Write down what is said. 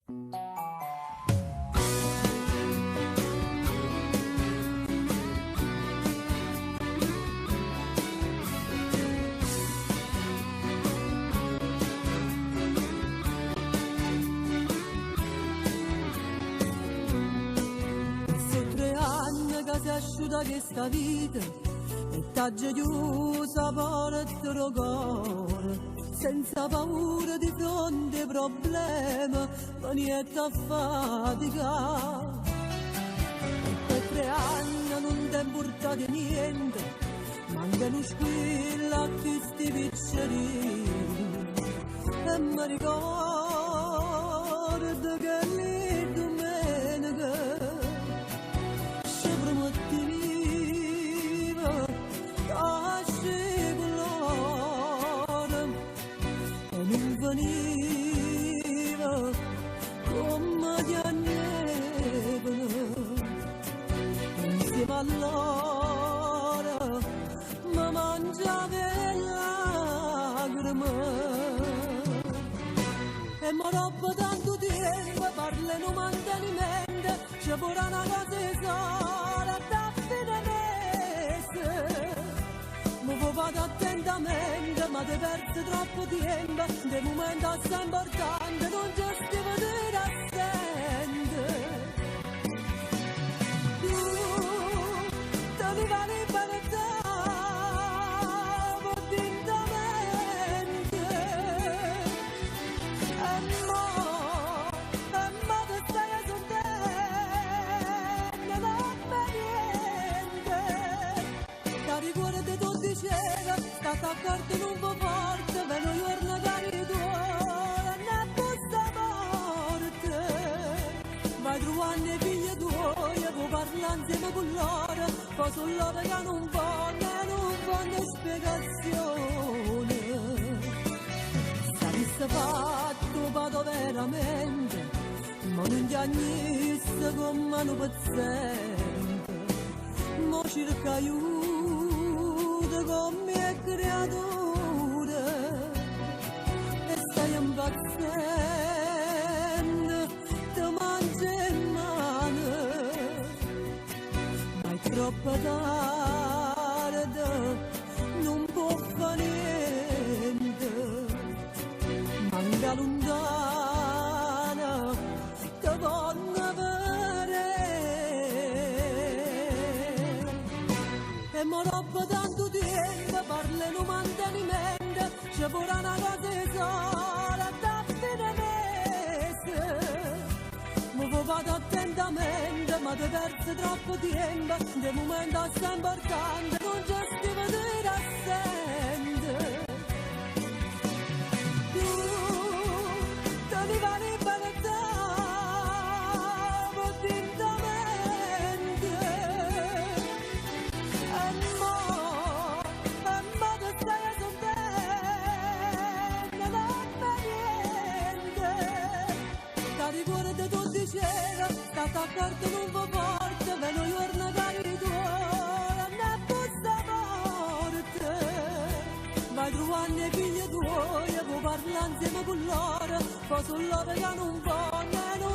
Si è asciuta questa vita e t'ha chiusa porta il cuore senza paura di fronte ai problemi ma niente a fatica e per 3 anni non ti è portato niente manca uno squillo a questi piccerini e mi ricordo che lì domenica veniva come di annevano insieme a loro mi mangiava le lacrime e mi roba tanto tempo parla non mantenimento ci vorrà una cosa sola da fine mese mi vado attentamente ma ti perso troppo tempo del momento assai importante non ci stiamo dire assente tu tenevi la libertà potentamente e mo ti stai assolutamente non fa niente ti ricordi tu diceva stata accorta non può forte per noi giorni cari tuoi ne busta morte vai trovando i figli tuoi e puoi parlare insieme con loro poi sono loro che non fanno spiegazione saresti fatto vado veramente ma non ti agnisse con mano paziente ma cerca aiuto con mie creature e stai impazzendo ti mangi in mano ma è troppo tardi non può fare niente manca lontana ti voglio avere e mi roba tanto tempo parla non mantenimento ci vorrà una cosa sola da fine mese mi vado attentamente ma ti perso troppo tempo del momento assai importante non ci stiamo dire assente tu tenevi la libertà potentamente e mo ti stai assolutamente non fa niente ti ricordi tu diceva stata accorta non può forte per noi giorni cari tuoi ne busta morte vai trovando i figli tuoi e puoi parlare insieme con loro poi sono loro che non vogliono